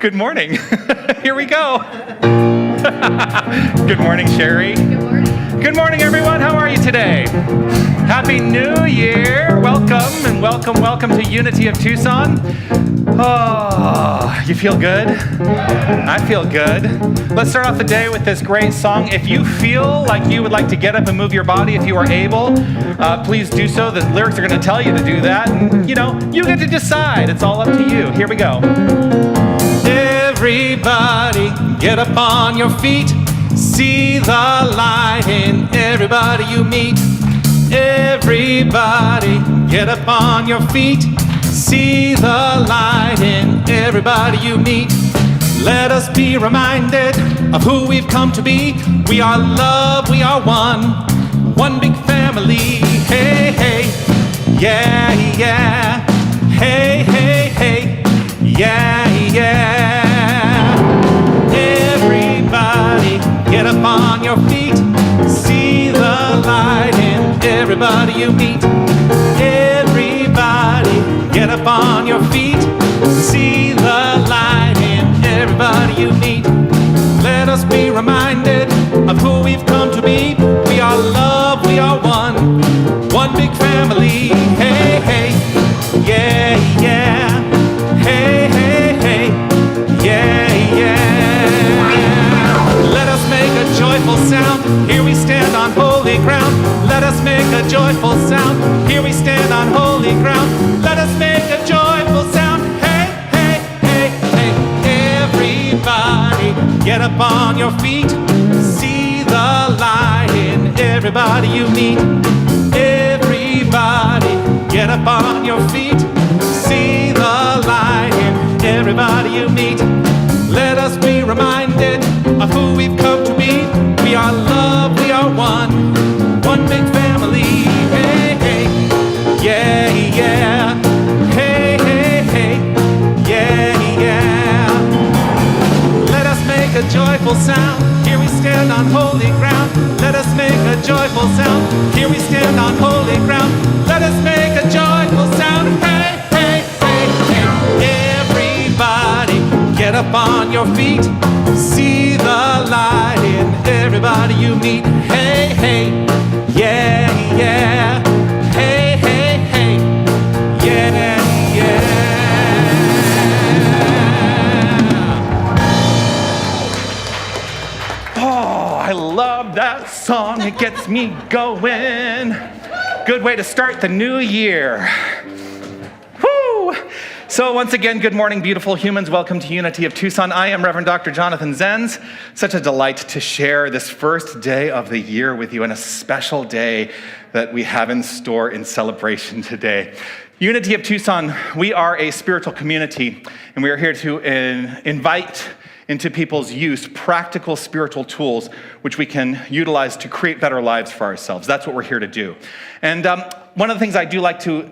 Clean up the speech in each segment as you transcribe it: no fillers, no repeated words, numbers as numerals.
Good morning. Here we go. Good morning, Sherry. Good morning. Good morning, everyone. How are you today? Happy New Year. Welcome and welcome to Unity of Tucson. Oh, you feel good? I feel good. Let's start off the day with this great song. If you feel like you would like to get up and move your body, if you are able, please do so. The lyrics are going to tell you to do that. And, you get to decide. It's all up to you. Here we go. Everybody, get up on your feet. See the light in everybody you meet. Everybody, get up on your feet. See the light in everybody you meet. Let us be reminded of who we've come to be. We are love, we are one big family. Hey, hey, yeah, yeah. Hey, hey, hey, yeah, yeah. Everybody, get up on your feet. See the light in everybody you meet. Everybody, get up on your feet. See the light in everybody you meet. Let us be reminded of who we've come to be. We are love, we are one big family. Hey, hey, yeah, yeah. Hey, hey, hey, yeah, yeah. Let us make a joyful sound. Here we stand on holy ground. Let us make a joyful sound. Here we stand on holy ground. Let us make a joyful sound. Hey, hey, hey, hey. Everybody, get up on your feet. See the light in everybody you meet. Everybody, get up on your feet. See the light in everybody you meet. Let us be reminded of who we've come to be. We are love, we are one big family. Hey, hey, yeah, yeah. Hey, hey, hey, yeah, yeah. Let us make a joyful sound. Here we stand on holy ground. Let us make a joyful sound. Here we stand on holy ground. Let us make a joyful sound. Hey, hey, hey, hey. Everybody, get up on your feet. See the light in everybody you meet. Hey, hey, yeah, yeah. Hey, hey, hey, yeah, yeah. Oh, I love that song. It gets me going. Good way to start the new year. Woo! So once again, good morning, beautiful humans. Welcome to Unity of Tucson. I am Reverend Dr. Jonathan Zenz. Such a delight to share this first day of the year with you, and a special day that we have in store in celebration today. Unity of Tucson, we are a spiritual community, and we are here to invite into people's use practical spiritual tools which we can utilize to create better lives for ourselves. That's what we're here to do. And one of the things I do like to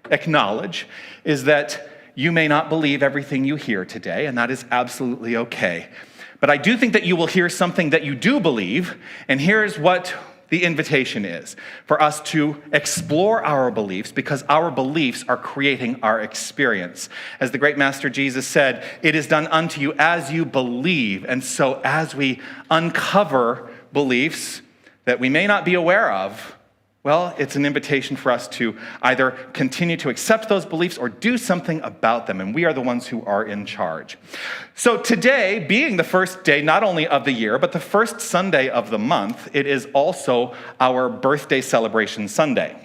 acknowledge is that you may not believe everything you hear today, and that is absolutely okay. But I do think that you will hear something that you do believe, and here's what the invitation is: for us to explore our beliefs, because our beliefs are creating our experience. As the great Master Jesus said, it is done unto you as you believe. And so as we uncover beliefs that we may not be aware of, well, it's an invitation for us to either continue to accept those beliefs or do something about them, and we are the ones who are in charge. So today, being the first day not only of the year, but the first Sunday of the month, it is also our birthday celebration Sunday.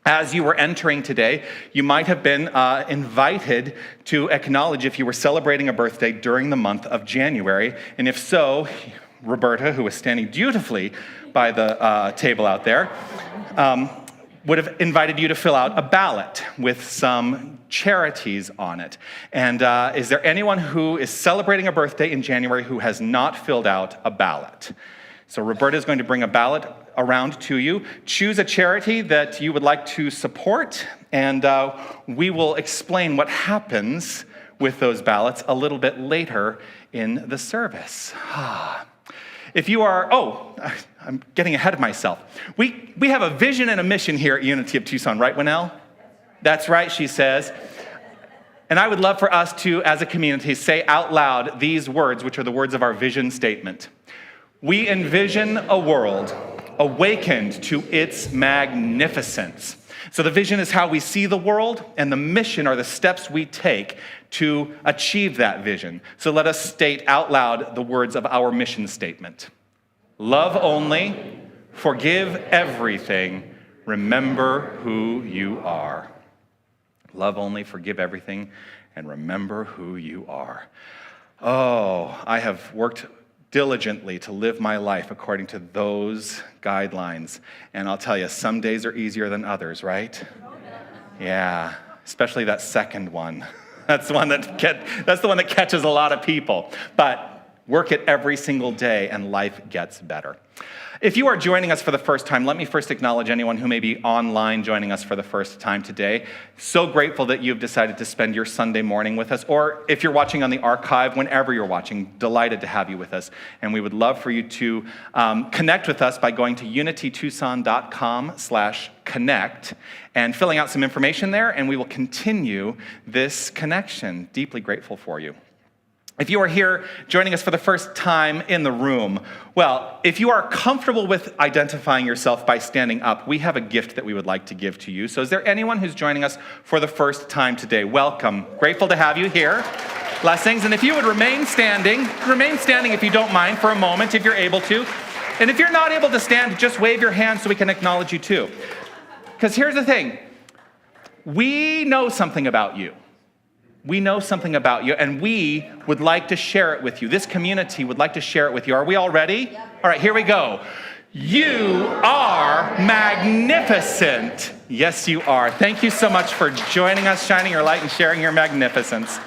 As you were entering today, you might have been invited to acknowledge if you were celebrating a birthday during the month of January, and if so, Roberta, who was standing dutifully by the table out there, would have invited you to fill out a ballot with some charities on it. And is there anyone who is celebrating a birthday in January who has not filled out a ballot? So Roberta is going to bring a ballot around to you. Choose a charity that you would like to support, and we will explain what happens with those ballots a little bit later in the service. If you are, I'm getting ahead of myself. We have a vision and a mission here at Unity of Tucson, right, Winnell? That's right, she says. And I would love for us to, as a community, say out loud these words, which are the words of our vision statement. We envision a world awakened to its magnificence. So the vision is how we see the world, and the mission are the steps we take to achieve that vision. So let us state out loud the words of our mission statement. Love only, forgive everything, remember who you are. Love only, forgive everything, and remember who you are. Oh, I have worked diligently to live my life according to those guidelines. And I'll tell you, some days are easier than others, right? Yeah, especially that second one. That's the one that catches a lot of people. But work it every single day and life gets better. If you are joining us for the first time, let me first acknowledge anyone who may be online joining us for the first time today. So grateful that you've decided to spend your Sunday morning with us, or if you're watching on the archive, whenever you're watching, delighted to have you with us. And we would love for you to connect with us by going to unitytucson.com/connect and filling out some information there, and we will continue this connection. Deeply grateful for you. If you are here joining us for the first time in the room, well, if you are comfortable with identifying yourself by standing up, we have a gift that we would like to give to you. So is there anyone who's joining us for the first time today? Welcome. Grateful to have you here. Blessings. And if you would remain standing if you don't mind for a moment, if you're able to. And if you're not able to stand, just wave your hand so we can acknowledge you too. Because here's the thing. We know something about you. We know something about you, and we would like to share it with you. This community would like to share it with you. Are we all ready? Yep. All right, here we go. You are magnificent. Yes, you are. Thank you so much for joining us, shining your light, and sharing your magnificence.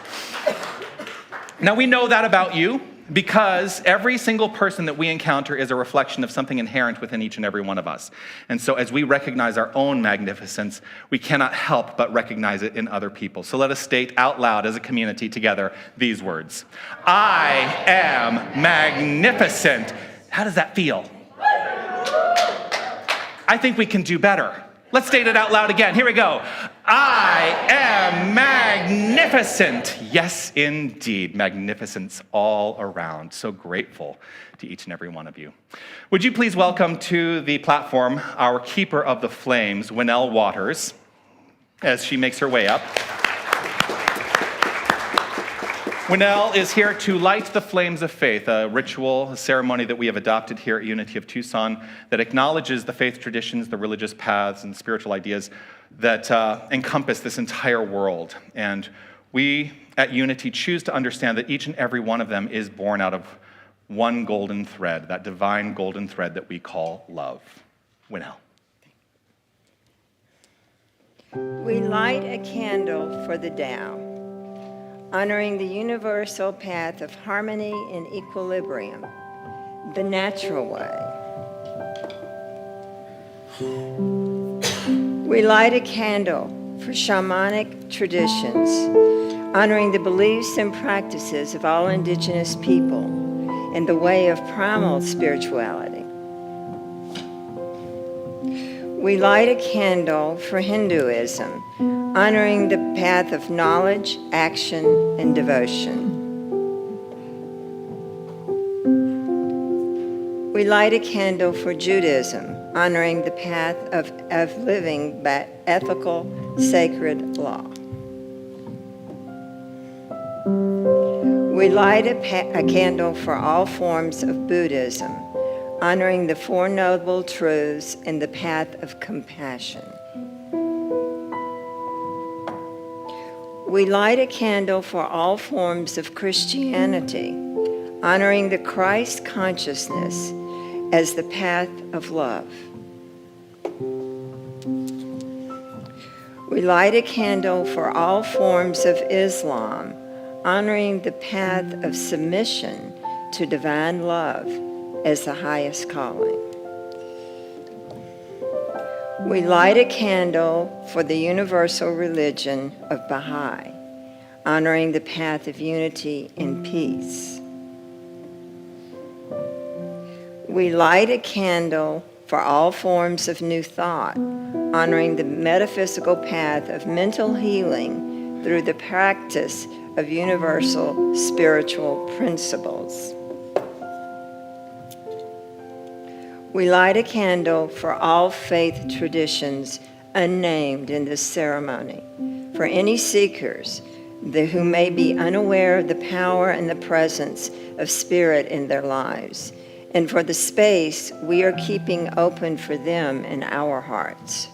Now, we know that about you because every single person that we encounter is a reflection of something inherent within each and every one of us. And so as we recognize our own magnificence, we cannot help but recognize it in other people. So let us state out loud as a community together these words. I am magnificent. How does that feel? I think we can do better. Let's state it out loud again. Here we go. I am magnificent. Yes, indeed. Magnificence all around. So grateful to each and every one of you. Would you please welcome to the platform our keeper of the flames, Winnell Waters, as she makes her way up. Winnell is here to light the flames of faith, a ritual, a ceremony that we have adopted here at Unity of Tucson that acknowledges the faith traditions, the religious paths, and spiritual ideas that encompass this entire world. And we at Unity choose to understand that each and every one of them is born out of one golden thread, that divine golden thread that we call love. Winnell. We light a candle for the Tao, honoring the universal path of harmony and equilibrium, the natural way. We light a candle for shamanic traditions, honoring the beliefs and practices of all indigenous people and the way of primal spirituality. We light a candle for Hinduism, honoring the path of knowledge, action, and devotion. We light a candle for Judaism, honoring the path of living by ethical, sacred law. We light a candle for all forms of Buddhism, honoring the Four Noble Truths and the path of compassion. We light a candle for all forms of Christianity, honoring the Christ consciousness as the path of love. We light a candle for all forms of Islam, honoring the path of submission to divine love as the highest calling. We light a candle for the universal religion of Baha'i, honoring the path of unity and peace. We light a candle for all forms of New Thought, honoring the metaphysical path of mental healing through the practice of universal spiritual principles. We light a candle for all faith traditions unnamed in this ceremony, for any seekers who may be unaware of the power and the presence of Spirit in their lives, and for the space we are keeping open for them in our hearts.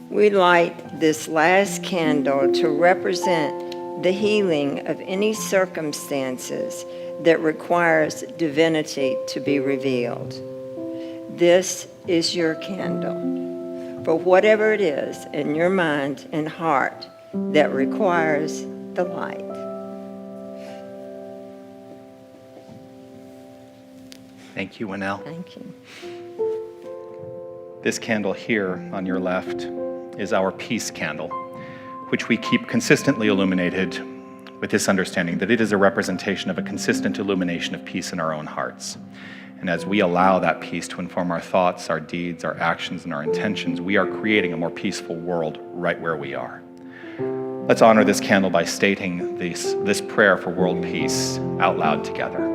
We light this last candle to represent the healing of any circumstances that requires divinity to be revealed. This is your candle for whatever it is in your mind and heart that requires the light. Thank you, Winnell. Thank you. This candle here on your left is our peace candle, which we keep consistently illuminated with this understanding that it is a representation of a consistent illumination of peace in our own hearts. And as we allow that peace to inform our thoughts, our deeds, our actions, and our intentions, we are creating a more peaceful world right where we are. Let's honor this candle by stating this prayer for world peace out loud together.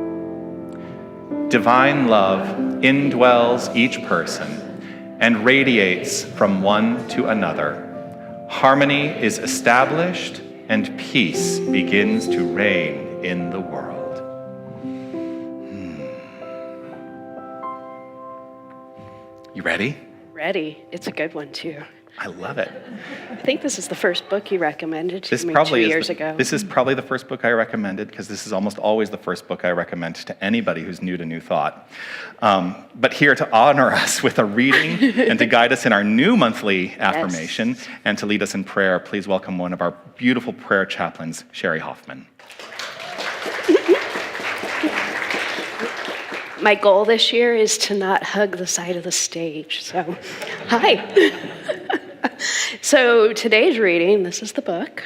Divine love indwells each person and radiates from one to another. Harmony is established and peace begins to reign in the world. You ready? Ready. It's a good one, too. I love it. I think this is the first book you recommended to This me probably 2 is years ago. This is probably the first book I recommended, because this is almost always the first book I recommend to anybody who's new to New Thought. But here to honor us with a reading and to guide us in our new monthly affirmation and to lead us in prayer, please welcome one of our beautiful prayer chaplains, Sherry Hoffman. My goal this year is to not hug the side of the stage. So, hi. So today's reading, this is the book.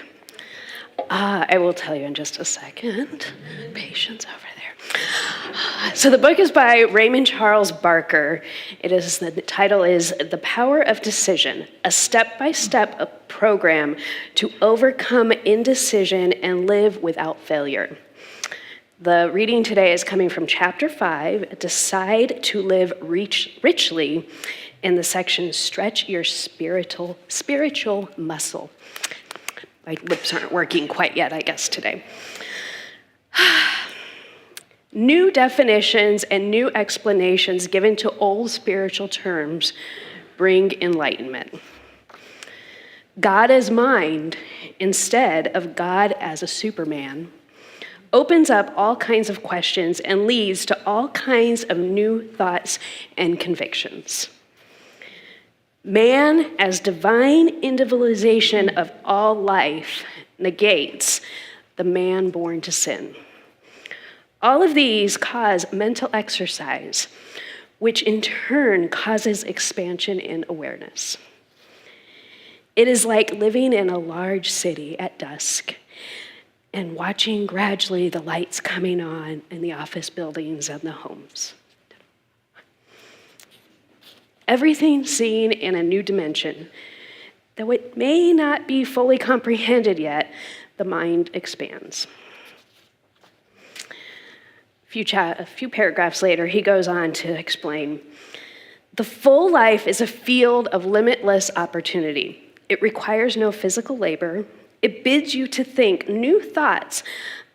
I will tell you in just a second. Patience over there. So the book is by Raymond Charles Barker. The title is The Power of Decision, a step-by-step program to overcome indecision and live without failure. The reading today is coming from chapter 5, Decide to Live Richly, in the section Stretch Your Spiritual Muscle. My lips aren't working quite yet, I guess, today. New definitions and new explanations given to old spiritual terms bring enlightenment. God as mind, instead of God as a Superman, opens up all kinds of questions and leads to all kinds of new thoughts and convictions. Man as divine individualization of all life negates the man born to sin. All of these cause mental exercise, which in turn causes expansion in awareness. It is like living in a large city at dusk and watching gradually the lights coming on in the office buildings and the homes. Everything seen in a new dimension, though it may not be fully comprehended yet, the mind expands. A few paragraphs later, he goes on to explain, the full life is a field of limitless opportunity. It requires no physical labor. It bids you to think new thoughts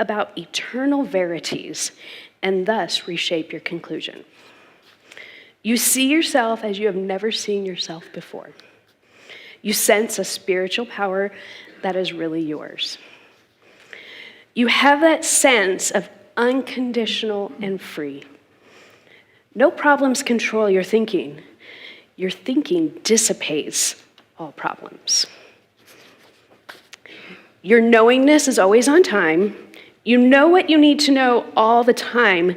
about eternal verities and thus reshape your conclusion. You see yourself as you have never seen yourself before. You sense a spiritual power that is really yours. You have that sense of unconditional and free. No problems control your thinking. Your thinking dissipates all problems. Your knowingness is always on time. You know what you need to know all the time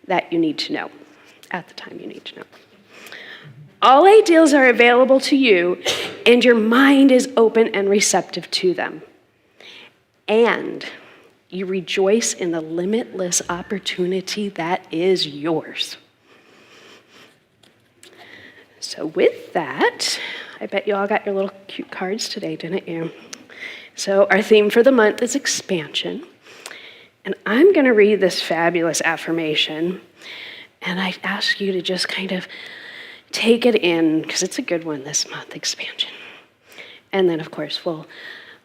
that you need to know, at the time you need to know. All ideals are available to you, and your mind is open and receptive to them. And you rejoice in the limitless opportunity that is yours. So with that, I bet you all got your little cute cards today, didn't you? So our theme for the month is expansion. And I'm going to read this fabulous affirmation, and I ask you to just kind of take it in, because it's a good one this month, expansion. And then, of course, we'll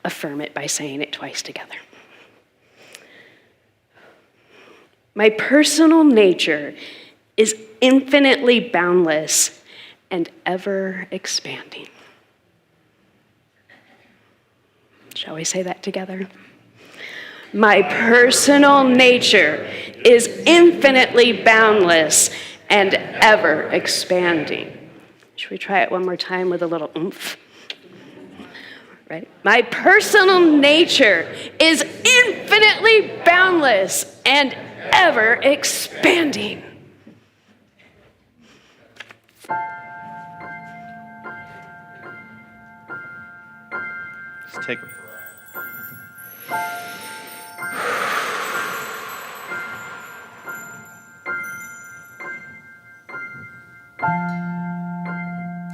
affirm it by saying it twice together. My personal nature is infinitely boundless and ever expanding. Shall we say that together? My personal nature is infinitely boundless and ever expanding. Should we try it one more time with a little oomph? Right? My personal nature is infinitely boundless and ever expanding. Let's take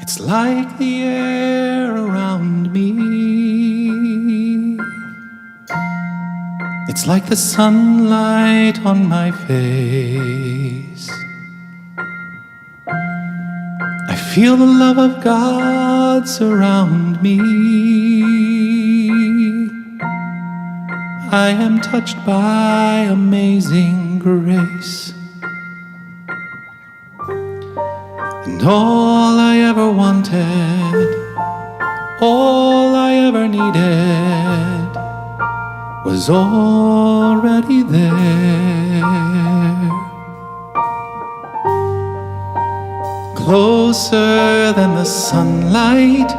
It's like the air around me. It's like the sunlight on my face. I feel the love of God surround me. I am touched by amazing grace. And all I ever wanted, all I ever needed, was already there. Closer than the sunlight,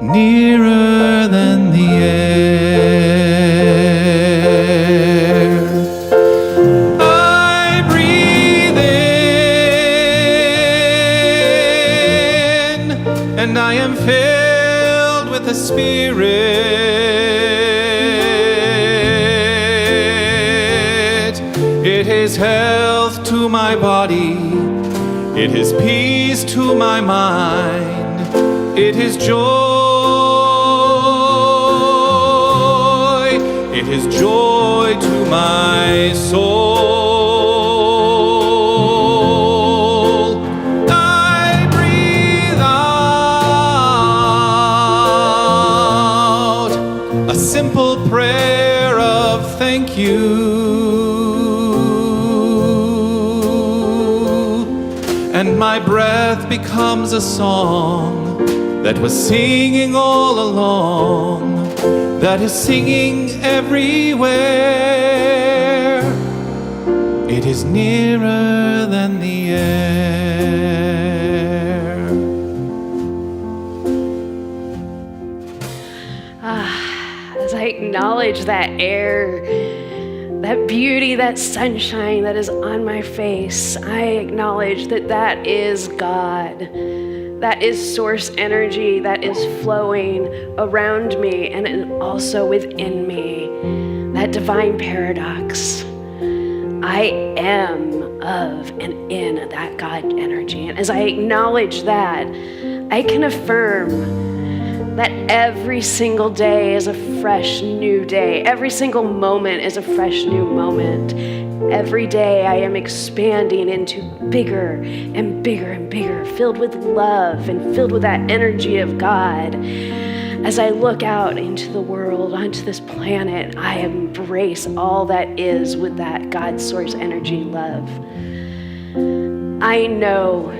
nearer than the air. I breathe in, and I am filled with the Spirit. It is health to my body. It is peace to my mind. It is joy. It is joy to my soul. I breathe out a simple prayer of thank you. And my breath becomes a song that was singing all along, that is singing everywhere. It is nearer than the air. As I acknowledge that air, that beauty, that sunshine that is on my face, I acknowledge that that is God. That is source energy that is flowing around me and also within me. That divine paradox. I am of and in that God energy. And as I acknowledge that, I can affirm that every single day is a fresh new day. Every single moment is a fresh new moment. Every day I am expanding into bigger and bigger and bigger, filled with love and filled with that energy of God. As I look out into the world, onto this planet, I embrace all that is with that God source energy love. I know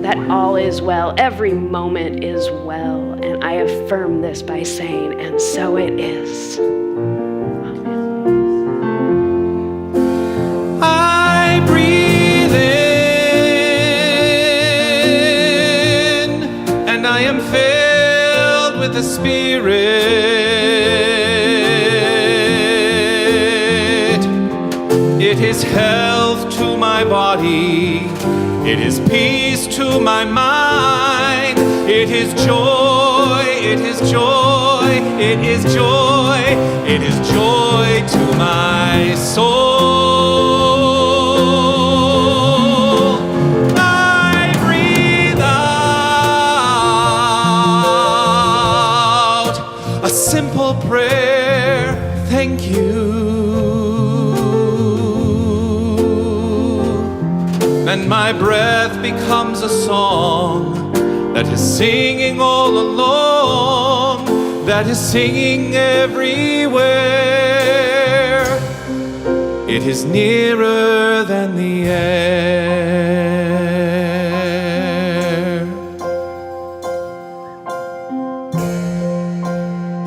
that all is well. Every moment is well. And I affirm this by saying, and so it is. Amen. I breathe in, and I am filled with the Spirit. It is health to my body. It is peace to my mind. It is joy. It is joy. It is joy. It is joy to my soul. I breathe out and my breath becomes a song that is singing all along, that is singing everywhere. It is nearer than the air.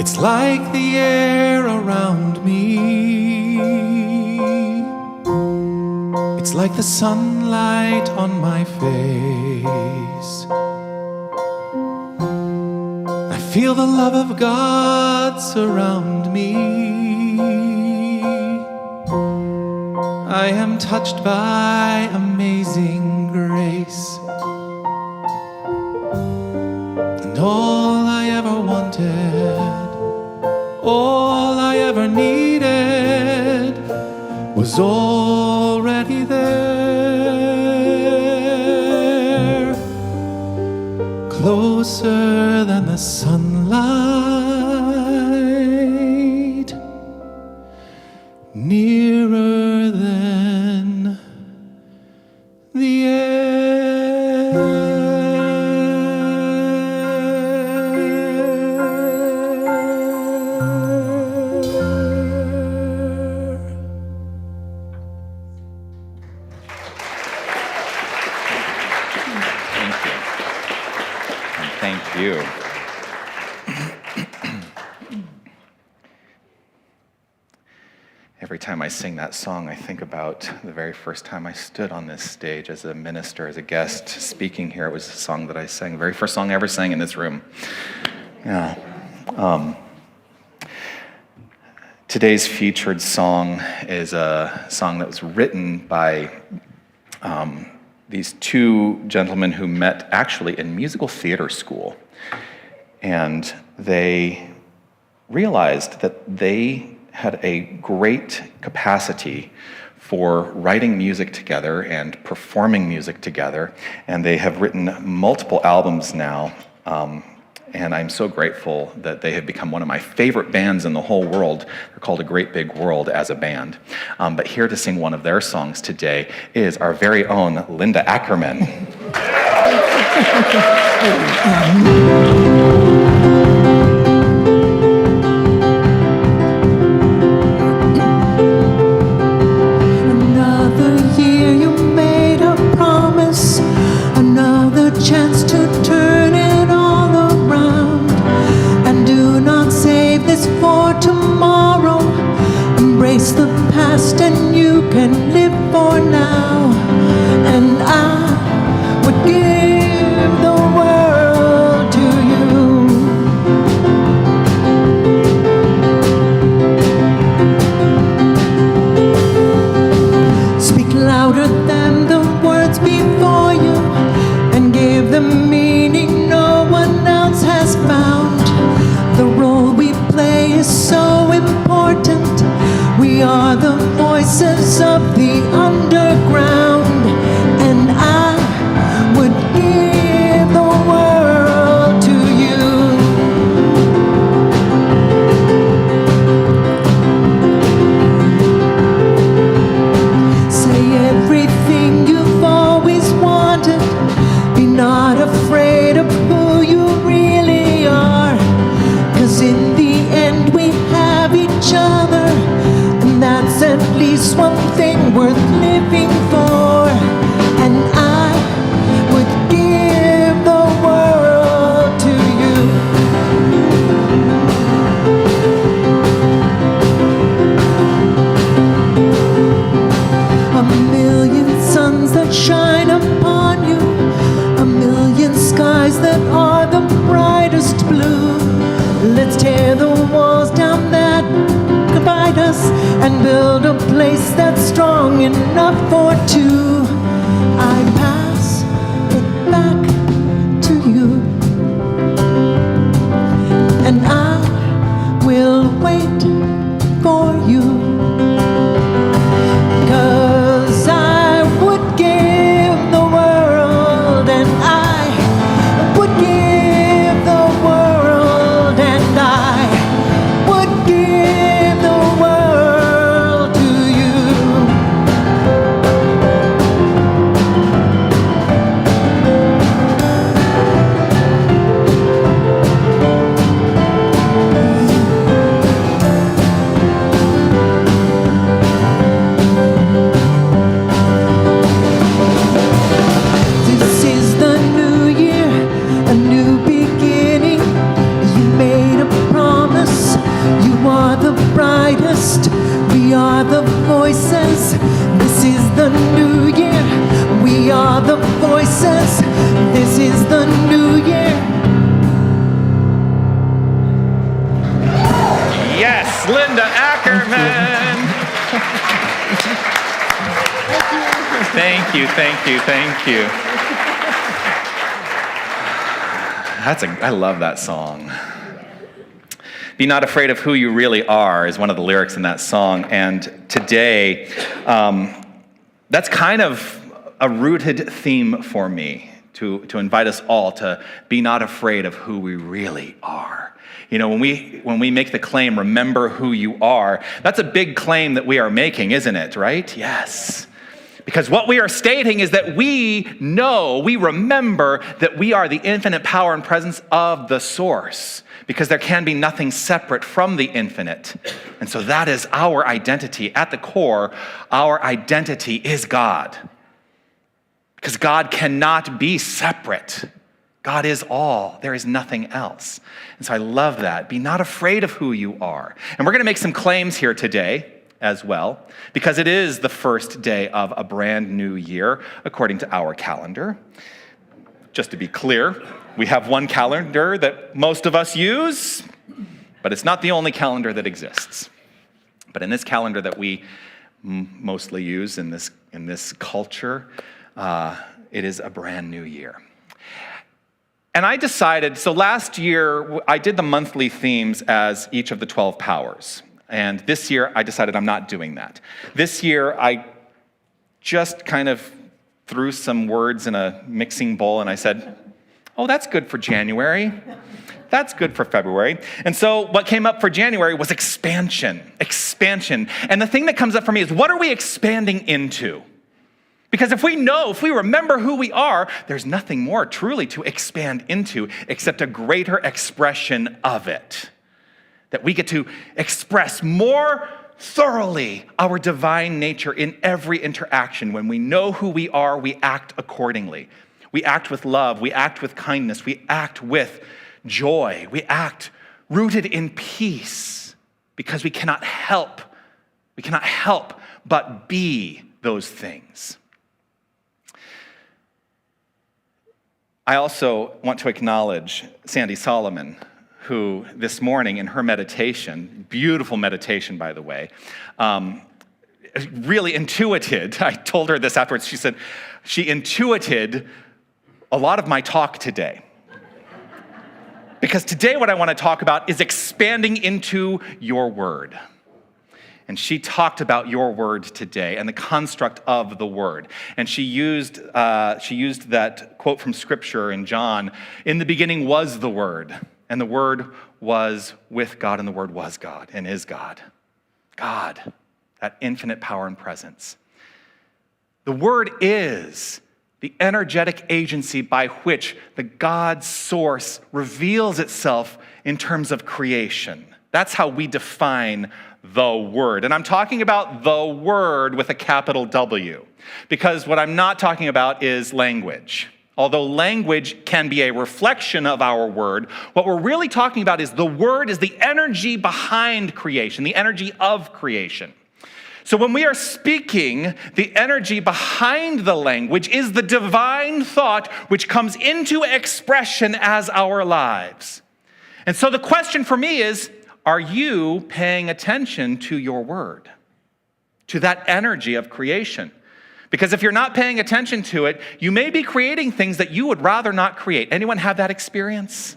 It's like the air around me. It's like the sunlight on my face. I feel the love of God surround me. I am touched by amazing grace. And all I ever wanted, all I ever needed was already there, closer than the sunlight, nearer than the Thank you. Every time I sing that song, I think about the very first time I stood on this stage as a minister, as a guest speaking here. It was a song that I sang, the very first song I ever sang in this room. Yeah. Today's featured song is a song that was written by these two gentlemen who met actually in musical theater school. And they realized that they had a great capacity for writing music together and performing music together. And they have written multiple albums now. And I'm so grateful that they have become one of my favorite bands in the whole world. They're called A Great Big World as a band. But here to sing one of their songs today is our very own Linda Ackerman. Another year you made a promise, another chance to turn it all around. And do not save this for tomorrow. Embrace the past and you can live for now. And I would give the world to you. Speak louder than the words before you and give them meaning no one else has found. The role we play is so important. We are the voices of the underground. And I would give the world to you. Say everything you've always wanted. Be not afraid of who you really are. 'Cause in the end we have each other. And that's at least one thing worth living for. And I would give the world to you. A million suns that shine upon you, a million skies that are the brightest blue. Let's tear the walls down that divide us and build a place that's strong enough for two. I pass it back to you, and I will wait for you. 'Cause I would give the world, and I would give the world, and I would give the world to you. the new year. We are the voices. This is the new year. Yes, Linda Ackerman. Thank you, thank you, thank you. I love that song. Be not afraid of who you really are is one of the lyrics in that song. And today, that's kind of a rooted theme for me, to invite us all to be not afraid of who we really are. You know, when we make the claim, remember who you are, that's a big claim that we are making, isn't it, right? Yes. Because what we are stating is that we remember that we are the infinite power and presence of the source, because there can be nothing separate from the infinite. And so that is our identity. At the core, our identity is God. Because God cannot be separate. God is all. There is nothing else. And so I love that. Be not afraid of who you are. And we're going to make some claims here today as well, because it is the first day of a brand new year, according to our calendar. Just to be clear, we have one calendar that most of us use, but it's not the only calendar that exists. But in this calendar that we mostly use in this culture, it is a brand new year. And I decided, so last year, I did the monthly themes as each of the 12 powers. And this year, I decided I'm not doing that. This year, I just kind of threw some words in a mixing bowl, and I said, oh, that's good for January. That's good for February. And so what came up for January was expansion. And the thing that comes up for me is, what are we expanding into? Because if we remember who we are, there's nothing more truly to expand into except a greater expression of it. That we get to express more thoroughly our divine nature in every interaction. When we know who we are, we act accordingly. We act with love, we act with kindness, we act with joy, we act rooted in peace, because we cannot help but be those things. I also want to acknowledge Sandy Solomon, who this morning in her meditation, beautiful meditation by the way, really intuited, I told her this afterwards, she said, she intuited a lot of my talk today. Because today what I want to talk about is expanding into your word. And she talked about your word today and the construct of the word. And she used that quote from Scripture in John, in the beginning was the Word, and the Word was with God, and the Word was God and is God. God, that infinite power and presence. The Word is the energetic agency by which the God source reveals itself in terms of creation. That's how we define the Word. And I'm talking about the Word with a capital W, because what I'm not talking about is language. Although language can be a reflection of our word, what we're really talking about is the word is the energy behind creation, the energy of creation. So when we are speaking, the energy behind the language is the divine thought which comes into expression as our lives. And so the question for me is, are you paying attention to your word, to that energy of creation? Because if you're not paying attention to it, you may be creating things that you would rather not create. Anyone have that experience?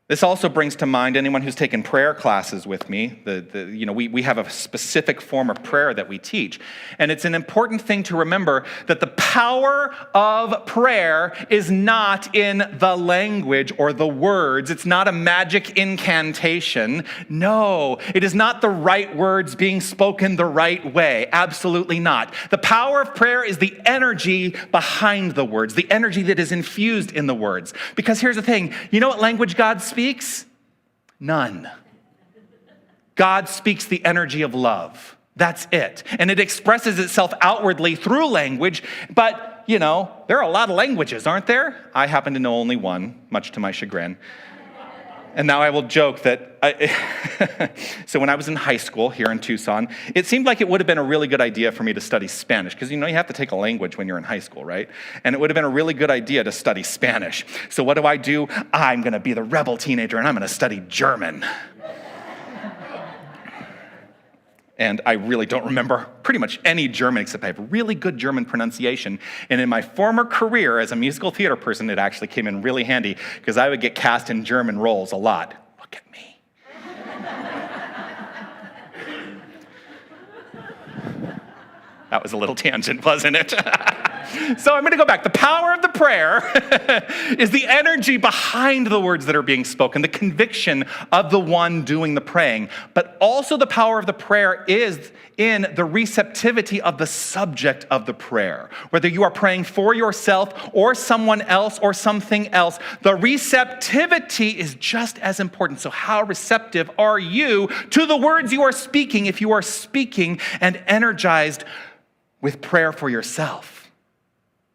This also brings to mind anyone who's taken prayer classes with me. We have a specific form of prayer that we teach. And it's an important thing to remember that the power of prayer is not in the language or the words. It's not a magic incantation. No, it is not the right words being spoken the right way. Absolutely not. The power of prayer is the energy behind the words, the energy that is infused in the words. Because here's the thing, you know what language God speaks? None. God speaks the energy of love. That's it. And it expresses itself outwardly through language, but, there are a lot of languages, aren't there? I happen to know only one, much to my chagrin. And now I will joke that, so when I was in high school here in Tucson, it seemed like it would have been a really good idea for me to study Spanish, because you have to take a language when you're in high school, right? And it would have been a really good idea to study Spanish. So what do? I'm gonna be the rebel teenager and I'm gonna study German. And I really don't remember pretty much any German, except I have really good German pronunciation. And in my former career as a musical theater person, it actually came in really handy, because I would get cast in German roles a lot. Look at me. That was a little tangent, wasn't it? So I'm going to go back. The power of the prayer is the energy behind the words that are being spoken, the conviction of the one doing the praying. But also the power of the prayer is in the receptivity of the subject of the prayer. Whether you are praying for yourself or someone else or something else, the receptivity is just as important. So how receptive are you to the words you are speaking if you are speaking and energized with prayer for yourself?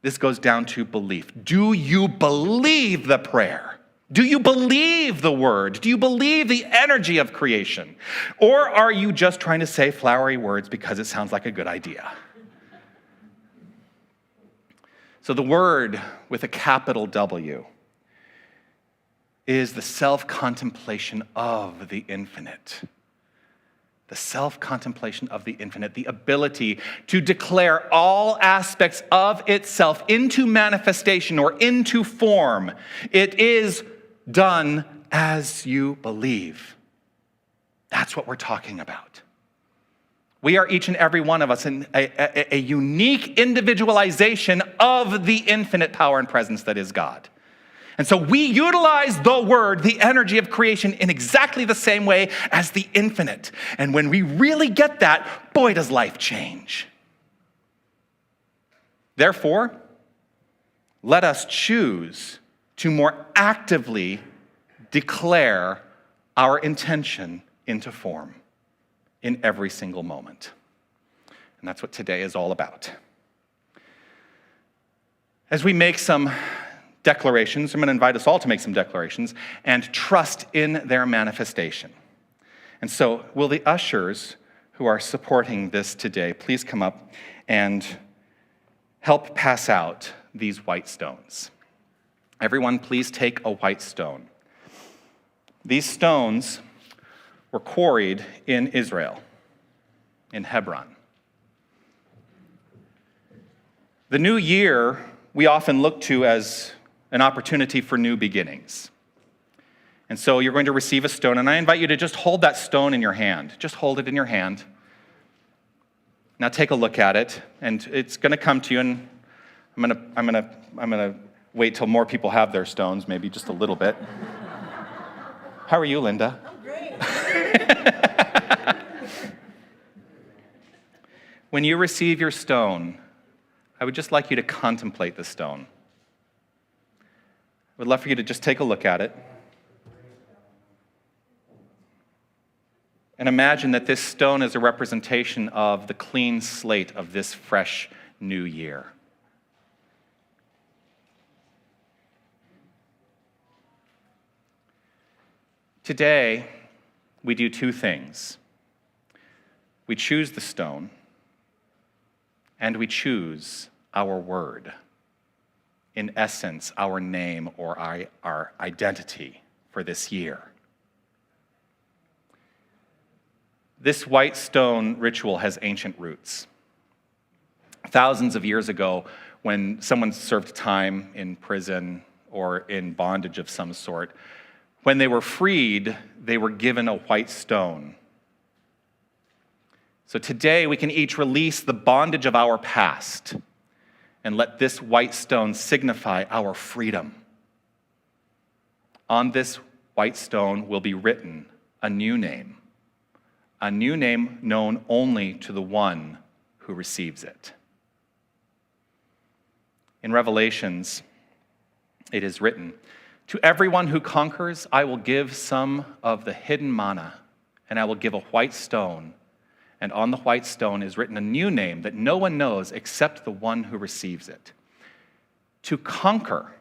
This goes down to belief. Do you believe the prayer? Do you believe the word? Do you believe the energy of creation? Or are you just trying to say flowery words because it sounds like a good idea? So the word with a capital W is the self-contemplation of the infinite. The self-contemplation of the infinite, the ability to declare all aspects of itself into manifestation or into form. It is done as you believe. That's what we're talking about. We are each and every one of us in a unique individualization of the infinite power and presence that is God. And so we utilize the word, the energy of creation, in exactly the same way as the infinite. And when we really get that, boy, does life change. Therefore, let us choose to more actively declare our intention into form in every single moment. And that's what today is all about. As we make some declarations, I'm going to invite us all to make some declarations and trust in their manifestation. And so, will the ushers who are supporting this today please come up and help pass out these white stones? Everyone, please take a white stone. These stones were quarried in Israel, in Hebron. The new year we often look to as an opportunity for new beginnings. And so you're going to receive a stone, and I invite you to just hold that stone in your hand. Just hold it in your hand. Now take a look at it, and it's going to come to you, and I'm going to wait till more people have their stones, maybe just a little bit. How are you, Linda? I'm great. When you receive your stone, I would just like you to contemplate the stone. I would love for you to just take a look at it and imagine that this stone is a representation of the clean slate of this fresh new year. Today, we do two things. We choose the stone, and we choose our word. In essence, our name or our identity for this year. This white stone ritual has ancient roots. Thousands of years ago, when someone served time in prison or in bondage of some sort, when they were freed, they were given a white stone. So today, we can each release the bondage of our past and let this white stone signify our freedom. On this white stone will be written a new name known only to the one who receives it. In Revelations, it is written, "To everyone who conquers, I will give some of the hidden manna, and I will give a white stone. And on the white stone is written a new name that no one knows except the one who receives it." To conquer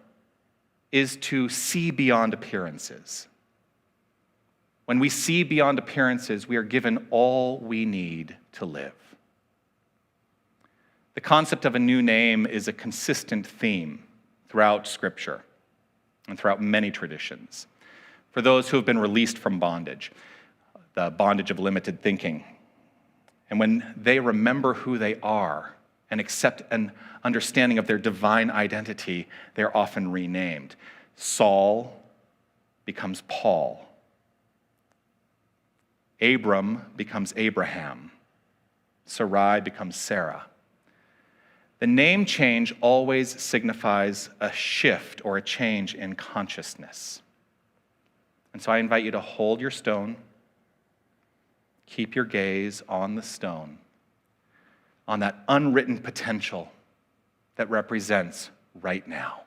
is to see beyond appearances. When we see beyond appearances, we are given all we need to live. The concept of a new name is a consistent theme throughout Scripture and throughout many traditions. For those who have been released from bondage, the bondage of limited thinking, and when they remember who they are and accept an understanding of their divine identity, they're often renamed. Saul becomes Paul. Abram becomes Abraham. Sarai becomes Sarah. The name change always signifies a shift or a change in consciousness. And so I invite you to hold your stone, keep your gaze on the stone, on that unwritten potential that represents right now,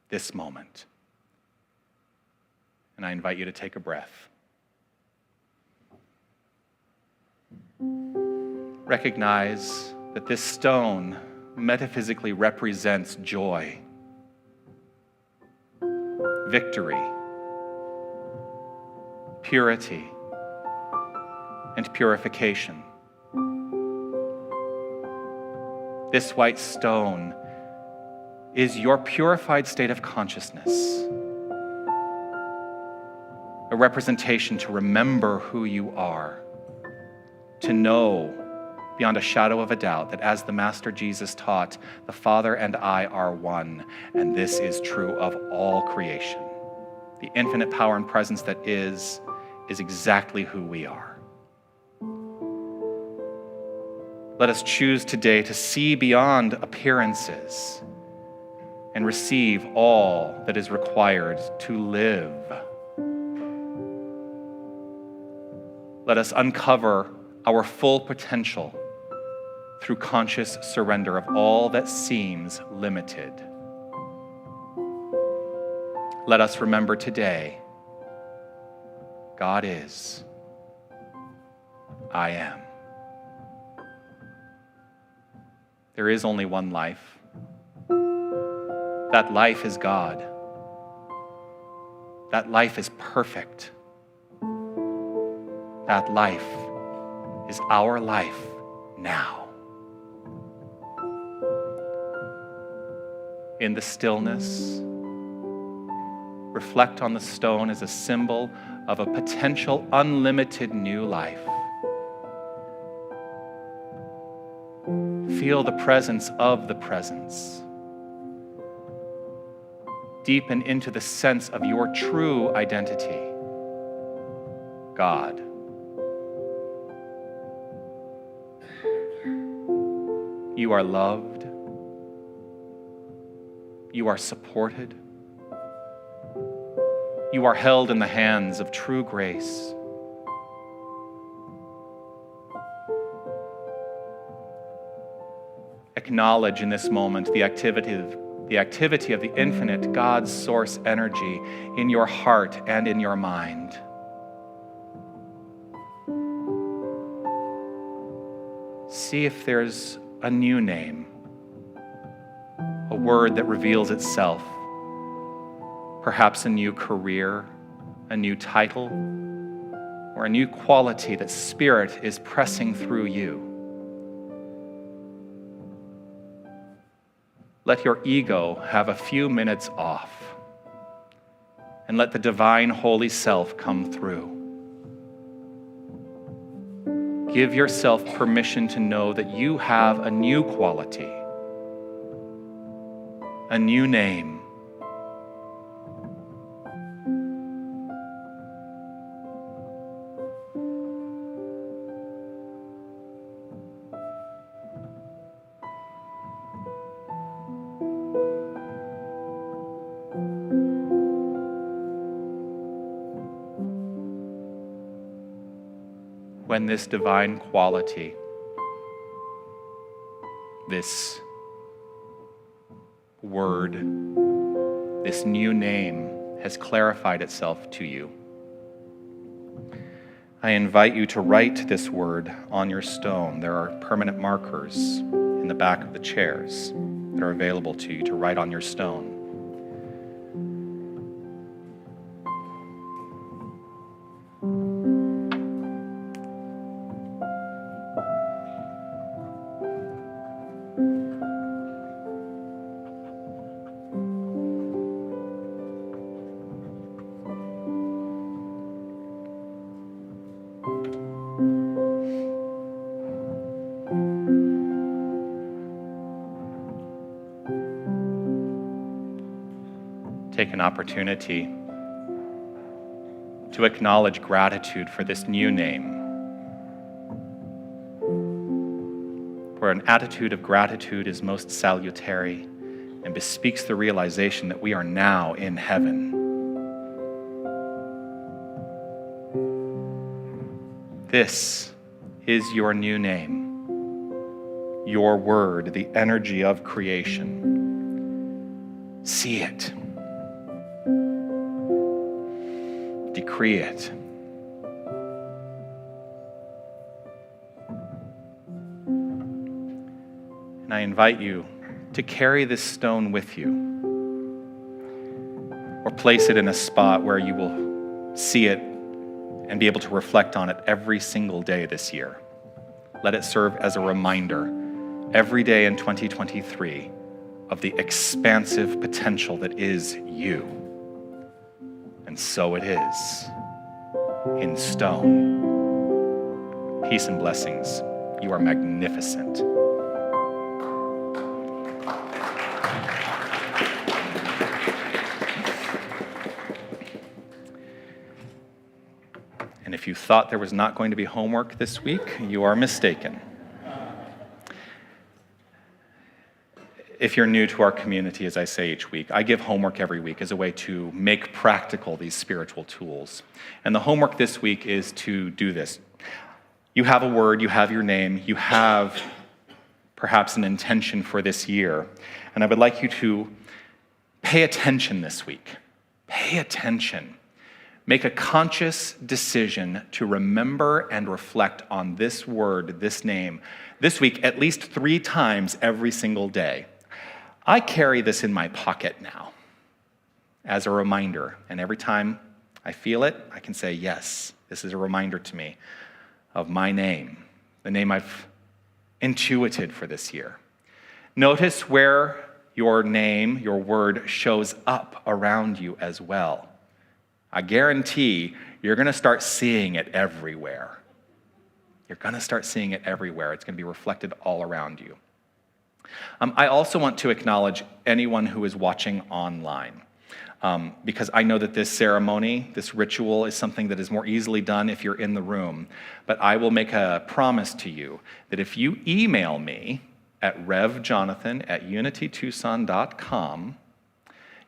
this moment. And I invite you to take a breath. Recognize that this stone metaphysically represents joy, victory, purity, and purification. This white stone is your purified state of consciousness, a representation to remember who you are, to know beyond a shadow of a doubt that as the Master Jesus taught, the Father and I are one, and this is true of all creation. The infinite power and presence that is exactly who we are. Let us choose today to see beyond appearances and receive all that is required to live. Let us uncover our full potential through conscious surrender of all that seems limited. Let us remember today, God is, I am. There is only one life. That life is God. That life is perfect. That life is our life now. In the stillness, reflect on the stone as a symbol of a potential unlimited new life. Feel the presence of the presence. Deepen into the sense of your true identity, God. You are loved. You are supported. You are held in the hands of true grace. Acknowledge in this moment the activity of the infinite God's source energy in your heart and in your mind. See if there's a new name, a word that reveals itself, perhaps a new career, a new title, or a new quality that Spirit is pressing through you. Let your ego have a few minutes off, and let the divine holy self come through. Give yourself permission to know that you have a new quality, a new name. When this divine quality, this word, this new name has clarified itself to you, I invite you to write this word on your stone. There are permanent markers in the back of the chairs that are available to you to write on your stone. take an opportunity to acknowledge gratitude for this new name. For an attitude of gratitude is most salutary and bespeaks the realization that we are now in heaven. This is your new name, your word, the energy of creation. See it. Decree it. And I invite you to carry this stone with you, or place it in a spot where you will see it and be able to reflect on it every single day this year. Let it serve as a reminder every day in 2023 of the expansive potential that is you. And so it is, in stone. Peace and blessings. You are magnificent. And if you thought there was not going to be homework this week, you are mistaken. If you're new to our community, as I say each week, I give homework every week as a way to make practical these spiritual tools. And the homework this week is to do this. You have a word, you have your name, you have perhaps an intention for this year. And I would like you to pay attention this week. Pay attention. Make a conscious decision to remember and reflect on this word, this name, this week at least 3 times every single day. I carry this in my pocket now as a reminder, and every time I feel it, I can say, yes, this is a reminder to me of my name, the name I've intuited for this year. Notice where your name, your word, shows up around you as well. I guarantee you're going to start seeing it everywhere. You're going to start seeing it everywhere. It's going to be reflected all around you. I also want to acknowledge anyone who is watching online, because I know that this ceremony, this ritual, is something that is more easily done if you're in the room. But I will make a promise to you that if you email me at revjonathan@unitytucson.com,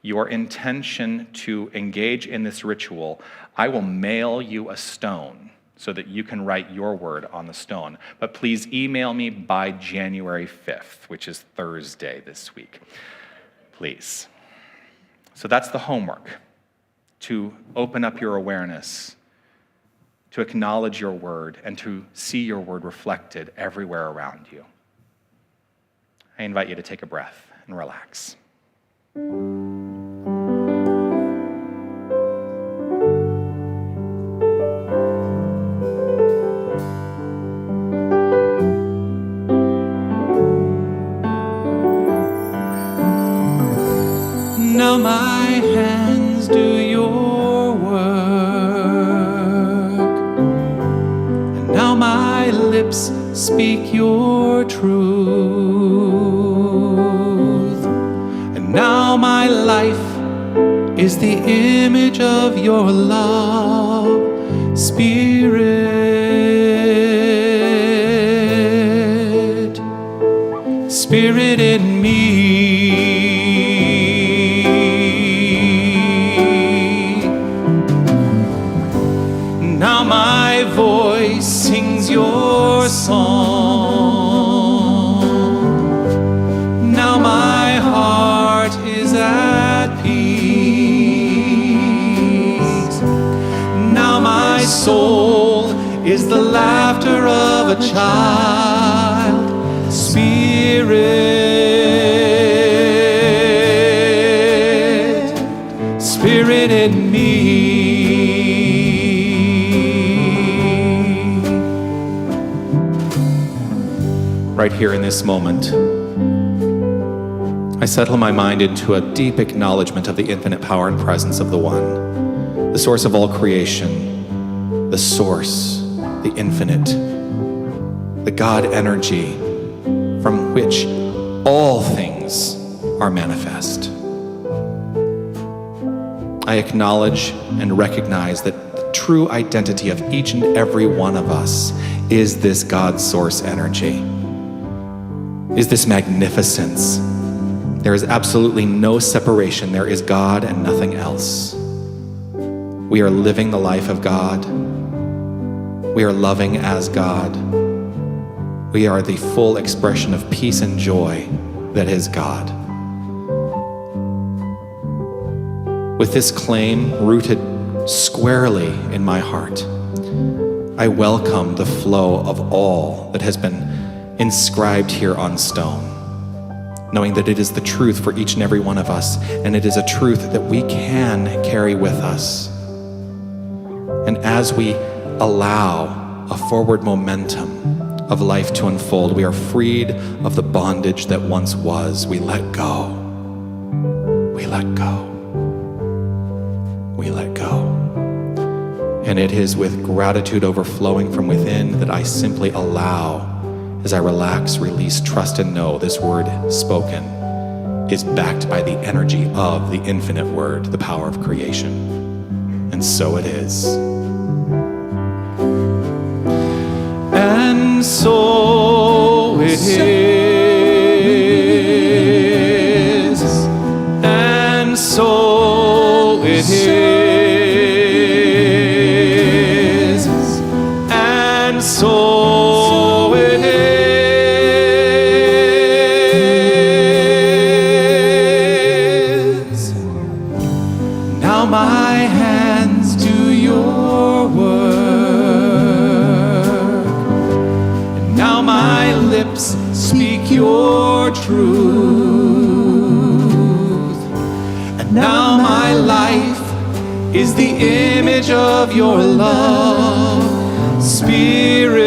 your intention to engage in this ritual, I will mail you a stone so that you can write your word on the stone. But please email me by January 5th, which is Thursday this week. Please. So that's the homework, to open up your awareness, to acknowledge your word, and to see your word reflected everywhere around you. I invite you to take a breath and relax. Now my hands do your work, and now my lips speak your truth, and now my life is the image of your love, Spirit, Spirit in me. Now my voice sings your song. Now my heart is at peace. Now my soul is the laughter of a child. Spirit, Spirit in me. Right here in this moment, I settle my mind into a deep acknowledgement of the infinite power and presence of the One, the source of all creation, the source, the infinite, the God energy from which all things are manifest. I acknowledge and recognize that the true identity of each and every one of us is this God source energy, is this magnificence. There is absolutely no separation. There is God and nothing else. We are living the life of God. We are loving as God. We are the full expression of peace and joy that is God. With this claim rooted squarely in my heart, I welcome the flow of all that has been inscribed here on stone, knowing that it is the truth for each and every one of us, and it is a truth that we can carry with us. And as we allow a forward momentum of life to unfold, we are freed of the bondage that once was. We let go. We let go. We let go. And it is with gratitude overflowing from within that I simply allow, as I relax, release, trust, and know this word spoken is backed by the energy of the infinite word, the power of creation. And so it is. And so it is. And so it is. And so it is. Now my hands do your work, and now my lips speak your truth, and now my life is the image of your love, Spirit,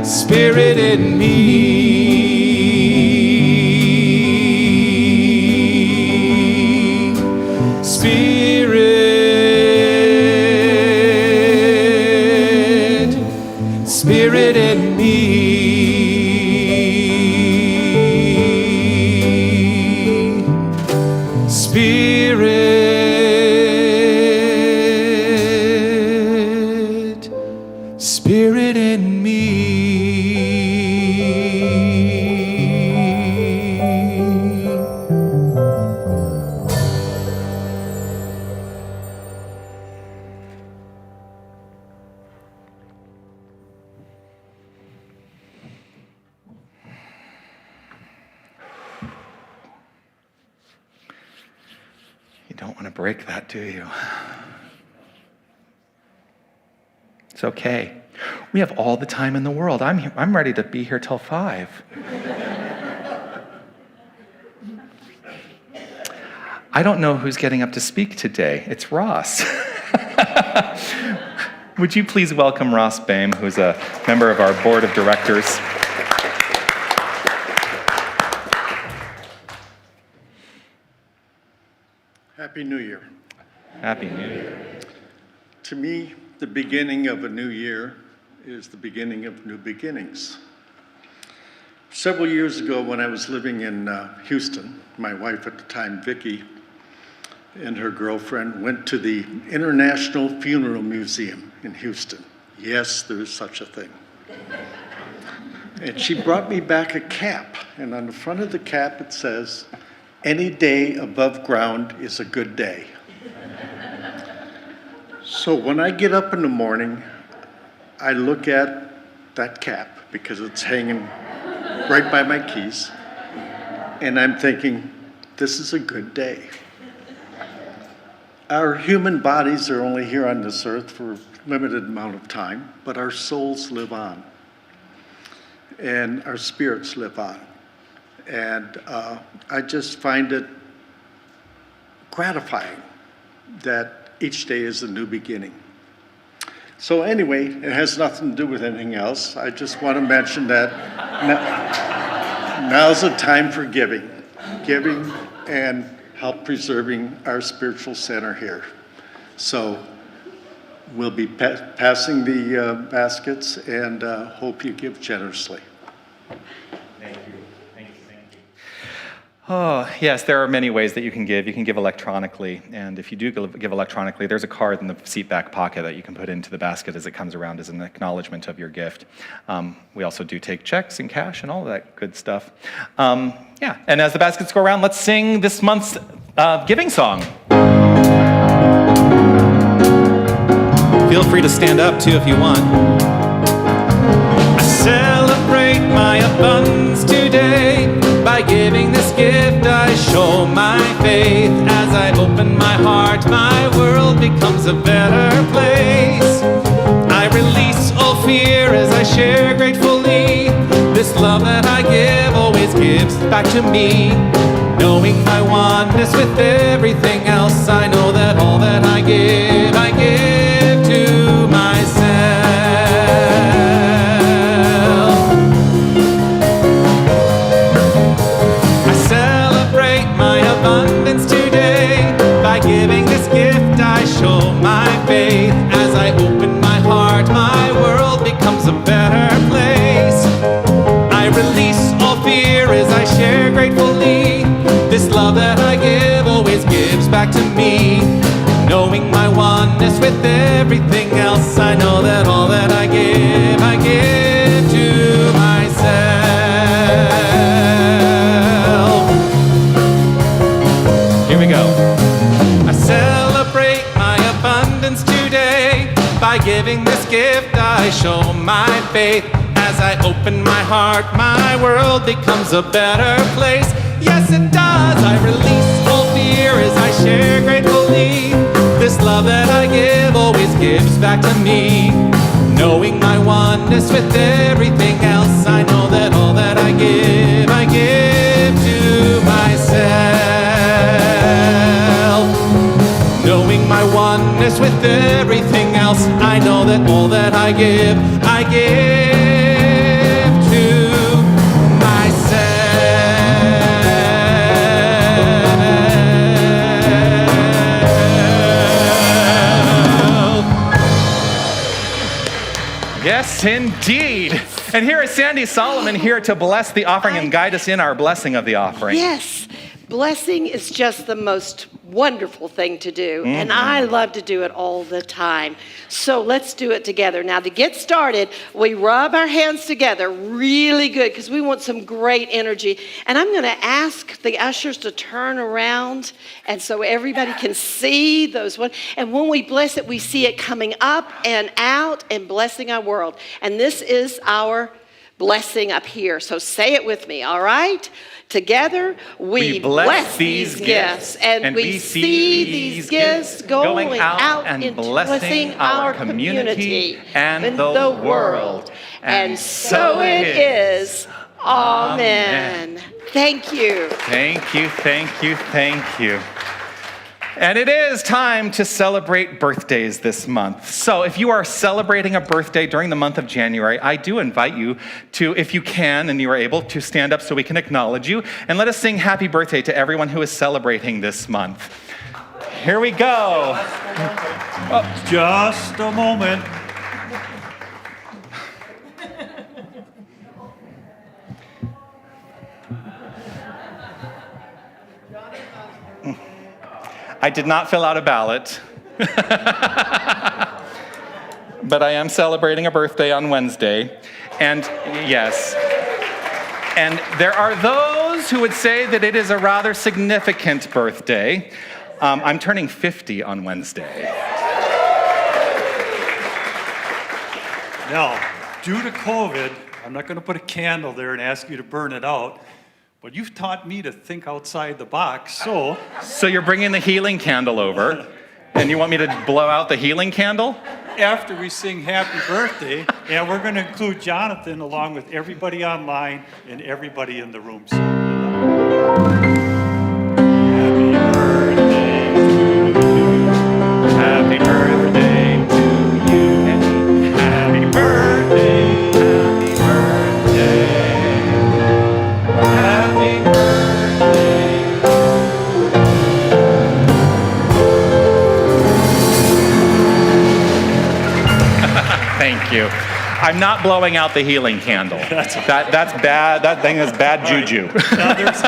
Spirit in me. Spirit, Spirit in me. Spirit, Spirit in me. You don't want to break that, do you? It's okay. We have all the time in the world. I'm ready to be here till 5. I don't know who's getting up to speak today. It's Ross. Would you please welcome Ross Boehm, who's a member of our board of directors. Happy New Year. Happy New Year. To me, the beginning of a new year is the beginning of new beginnings. Several years ago, when I was living in Houston, my wife at the time, Vicki, and her girlfriend went to the International Funeral Museum in Houston. Yes, there is such a thing. And she brought me back a cap, and on the front of the cap it says, "Any day above ground is a good day." So when I get up in the morning, I look at that cap because it's hanging right by my keys, and I'm thinking, this is a good day. Our human bodies are only here on this earth for a limited amount of time, but our souls live on, and our spirits live on. And I just find it gratifying that each day is a new beginning. So anyway, it has nothing to do with anything else. I just want to mention that now's the time for giving and help preserving our spiritual center here. So we'll be passing the baskets, and hope you give generously. Thank you. Thank you. Thank you. Oh, yes, there are many ways that you can give. You can give electronically, and if you do give electronically, there's a card in the seat back pocket that you can put into the basket as it comes around as an acknowledgement of your gift. We also do take checks and cash and all of that good stuff. Yeah, and as the baskets go around, let's sing this month's giving song. Feel free to stand up, too, if you want. I celebrate my abundance today. By giving this gift, I show my faith. As I open my heart, my world becomes a better place. I release all fear as I share gratefully. This love that I give always gives back to me. Knowing my oneness with everything else, I know that all that I give to myself. I celebrate my abundance today. By giving this gift, I show my faith. As I open my heart, my world becomes a better place. I release all fear as I share gratefully. This love that I give always gives back to me. Knowing my oneness with everything else, I know that all that I give to myself. Here we go. I celebrate my abundance today. By giving this gift, I show my faith. As I open my heart, my world becomes a better place. Yes, it does. I release all fear as I share gratefully. This love that I give always gives back to me. Knowing my oneness with everything else, I know that all that I give to myself. Knowing my oneness with everything else, I know that all that I give to Yes, indeed. And here is Sandy Solomon here to bless the offering and guide us in our blessing of the offering. Yes, blessing is just the most wonderful thing to do, and I love to do it all the time. So let's do it together. Now, to get started, we rub our hands together really good because we want some great energy. And I'm going to ask the ushers to turn around, and so everybody can see those ones. And when we bless it, we see it coming up and out and blessing our world. And this is our blessing up here. So say it with me, all right? Together, we bless these gifts, and we see these gifts going out and blessing our community and the world. And so it is. Amen. Thank you. Thank you, thank you, thank you. And it is time to celebrate birthdays this month. So if you are celebrating a birthday during the month of January, I do invite you to, if you can and you are able, to stand up so we can acknowledge you. And let us sing happy birthday to everyone who is celebrating this month. Here we go. Just a moment. I did not fill out a ballot, but I am celebrating a birthday on Wednesday. And yes, and there are those who would say that it is a rather significant birthday. I'm turning 50 on Wednesday. Now, due to COVID, I'm not going to put a candle there and ask you to burn it out. But you've taught me to think outside the box, so... So you're bringing the healing candle over, and you want me to blow out the healing candle? After we sing happy birthday, and we're going to include Jonathan along with everybody online and everybody in the room. So, happy birthday to you. Happy birthday to you. Happy birthday. Happy birthday. Thank you. I'm not blowing out the healing candle. That's bad. That thing is bad juju. Now, there's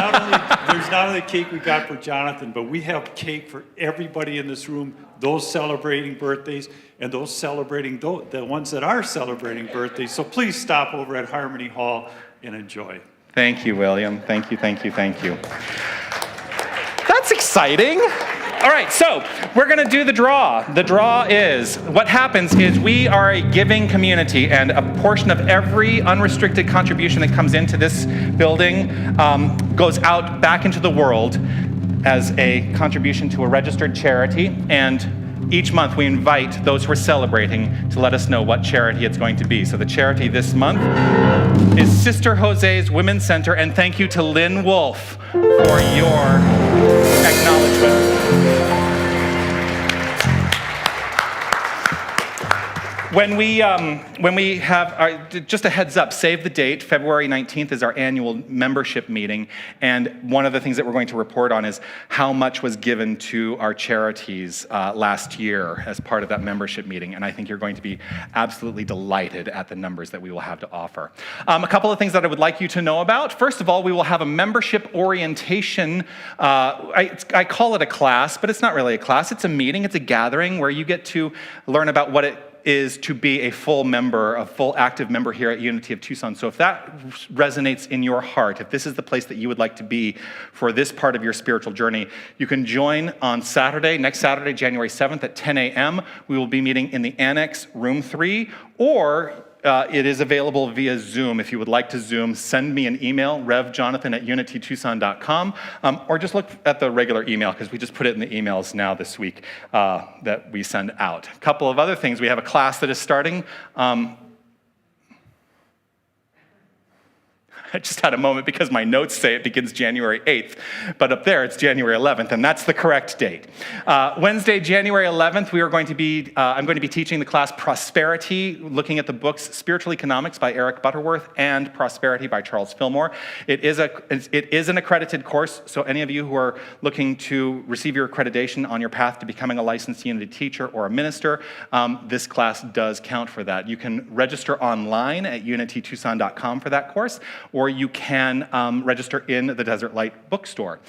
not only cake we got for Jonathan, but we have cake for everybody in this room, those celebrating birthdays, and those celebrating, the ones that are celebrating birthdays. So please stop over at Harmony Hall and enjoy. Thank you, William. Thank you. That's exciting. All right, so we're going to do the draw. The draw is, what happens is we are a giving community, and a portion of every unrestricted contribution that comes into this building goes out back into the world as a contribution to a registered charity. And each month we invite those who are celebrating to let us know what charity it's going to be. So the charity this month is Sister Jose's Women's Center, and thank you to Lynn Wolf for your acknowledgement. When we have, just a heads up, save the date, February 19th is our annual membership meeting, and one of the things that we're going to report on is how much was given to our charities last year as part of that membership meeting, and I think you're going to be absolutely delighted at the numbers that we will have to offer. A couple of things that I would like you to know about. First of all, we will have a membership orientation. I call it a class, but it's not really a class. It's a meeting, it's a gathering where you get to learn about what it is to be a full member, a full active member here at Unity of Tucson. So if that resonates in your heart, if this is the place that you would like to be for this part of your spiritual journey, you can join on Saturday, next Saturday, January 7th at 10 a.m. We will be meeting in the Annex, Room 3, or it is available via Zoom. If you would like to Zoom, send me an email, revjonathan@unitytucson.com, or just look at the regular email, because we just put it in the emails now this week that we send out. A couple of other things. We have a class that is starting. I just had a moment because my notes say it begins January 8th, but up there it's January 11th, and that's the correct date. Wednesday, January 11th, I'm going to be teaching the class Prosperity, looking at the books Spiritual Economics by Eric Butterworth and Prosperity by Charles Fillmore. It is an accredited course, so any of you who are looking to receive your accreditation on your path to becoming a licensed Unity teacher or a minister, this class does count for that. You can register online at unitytucson.com for that course, or you can register in the Desert Light bookstore.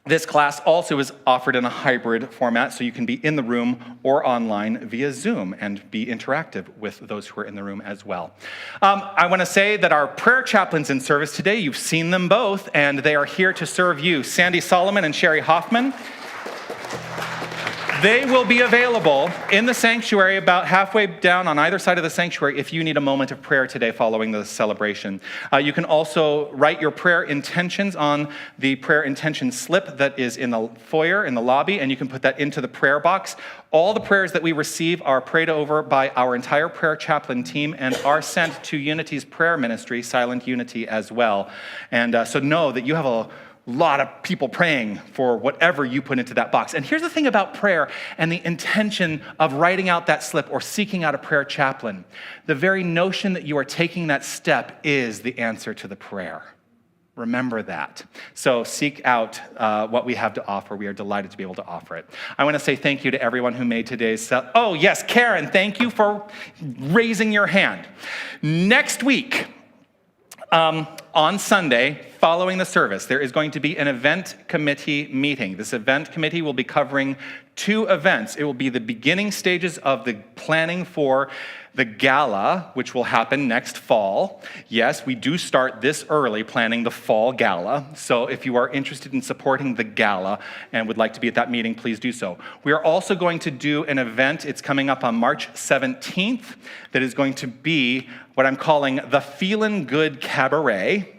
This class also is offered in a hybrid format, so you can be in the room or online via Zoom and be interactive with those who are in the room as well. I want to say that our prayer chaplains in service today, you've seen them both, and they are here to serve you, Sandy Solomon and Sherry Hoffman. They will be available in the sanctuary about halfway down on either side of the sanctuary if you need a moment of prayer today following the celebration. You can also write your prayer intentions on the prayer intention slip that is in the foyer, in the lobby, and you can put that into the prayer box. All the prayers that we receive are prayed over by our entire prayer chaplain team and are sent to Unity's prayer ministry, Silent Unity, as well. And so know that you have a lot of people praying for whatever you put into that box. And here's the thing about prayer and the intention of writing out that slip or seeking out a prayer chaplain. The very notion that you are taking that step is the answer to the prayer. Remember that. So seek out what we have to offer. We are delighted to be able to offer it. I want to say thank you to everyone who made today's Oh, yes, Karen, thank you for raising your hand. Next week, on Sunday, following the service, there is going to be an event committee meeting. This event committee will be covering 2 events. It will be the beginning stages of the planning for the gala, which will happen next fall. Yes, we do start this early planning the fall gala. So if you are interested in supporting the gala and would like to be at that meeting, please do so. We are also going to do an event. It's coming up on March 17th that is going to be what I'm calling the Feelin' Good Cabaret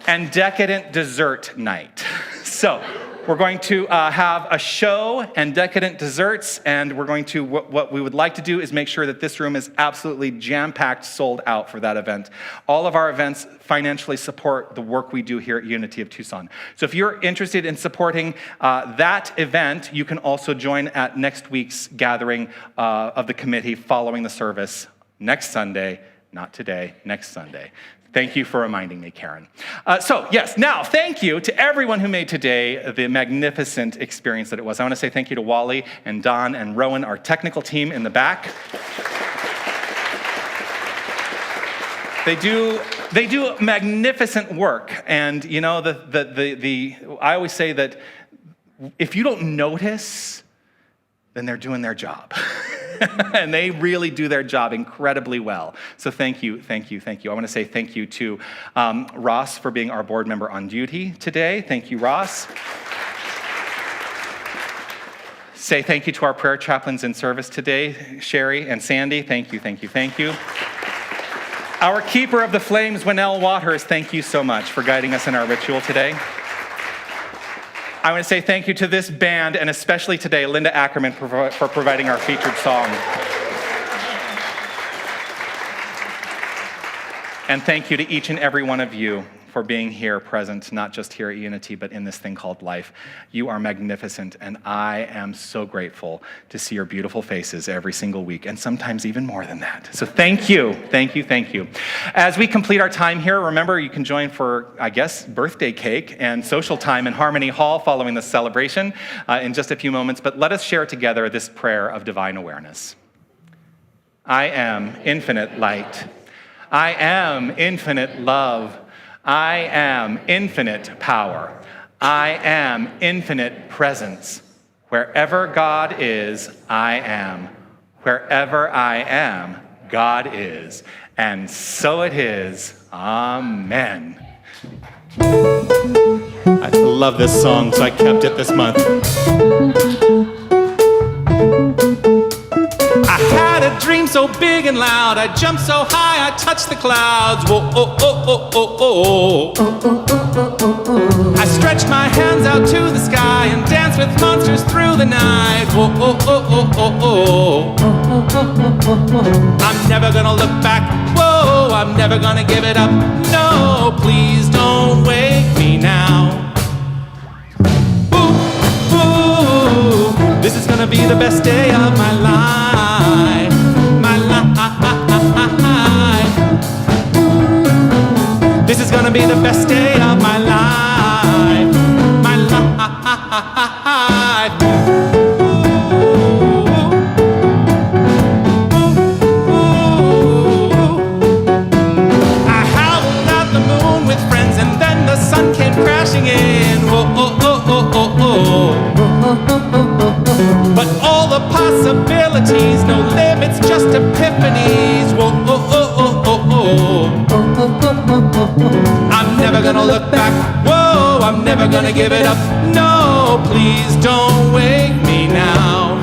and Decadent Dessert Night. So we're going to have a show and decadent desserts, and we're going to, what we would like to do is make sure that this room is absolutely jam-packed, sold out for that event. All of our events financially support the work we do here at Unity of Tucson. So if you're interested in supporting that event, you can also join at next week's gathering of the committee following the service next Sunday, not today, next Sunday. Thank you for reminding me, Karen. So yes, now thank you to everyone who made today the magnificent experience that it was. I want to say thank you to Wally and Don and Rowan, our technical team in the back. They do magnificent work. And you know, I always say that if you don't notice, then they're doing their job. And they really do their job incredibly well. So thank you. I want to say thank you to Ross for being our board member on duty today. Thank you, Ross. Say thank you to our prayer chaplains in service today, Sherry and Sandy. Thank you. Our keeper of the flames, Winnell Waters, thank you so much for guiding us in our ritual today. I want to say thank you to this band, and especially today, Linda Ackerman, for providing our featured song. And thank you to each and every one of you for being here present, not just here at Unity, but in this thing called life. You are magnificent, and I am so grateful to see your beautiful faces every single week, and sometimes even more than that. So thank you. As we complete our time here, remember you can join for, I guess, birthday cake and social time in Harmony Hall following the celebration in just a few moments, but let us share together this prayer of divine awareness. I am infinite light. I am infinite love. I am infinite power. I am infinite presence. Wherever God is, I am. Wherever I am, God is. And so it is. Amen. I love this song, so I kept it this month. I had a dream so big and loud, I jumped so high, I touched the clouds. Whoa, oh, oh, oh, oh, oh. I stretched my hands out to the sky and danced with monsters through the night. Whoa, oh, oh, oh, oh, oh. I'm never gonna look back. Whoa, I'm never gonna give it up. No, please don't wake me now. Ooh, ooh, this is gonna be the best day of my life. This is gonna be the best day of my life. My life. I howled at the moon with friends, and then the sun came crashing in. Whoa, oh, oh, oh, oh, oh. But all the possibilities, no limits, just epiphanies. Whoa, oh, oh, oh, oh, oh. I'm never gonna look back. Whoa, I'm never gonna give it up. No, please don't wake me now.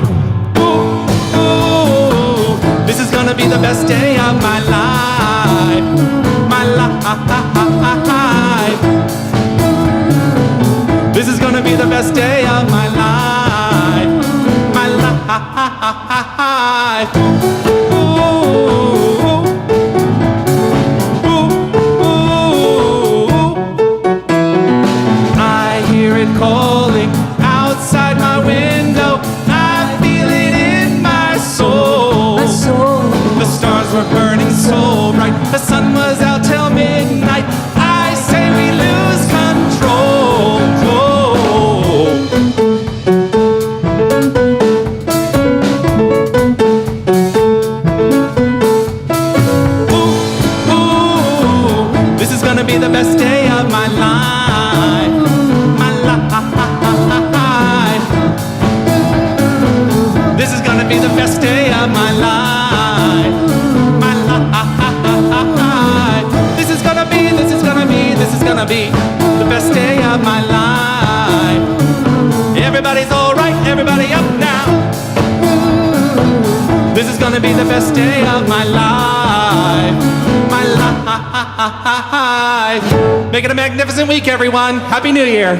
Ooh, ooh, this is gonna be the best day of my life. My life. This is gonna be the best day of my life. My life. Ooh. Calling outside my window, I feel it in my soul. The stars were burning so bright, the sun was out till midnight. I say we lose control. Ooh, ooh, this is gonna be the best day of my life. This is gonna be the best day of my life. My life. This is gonna be the best day of my life. Everybody's alright, everybody up now. This is gonna be the best day of my life. My life. Make it a magnificent week, everyone. Happy New Year.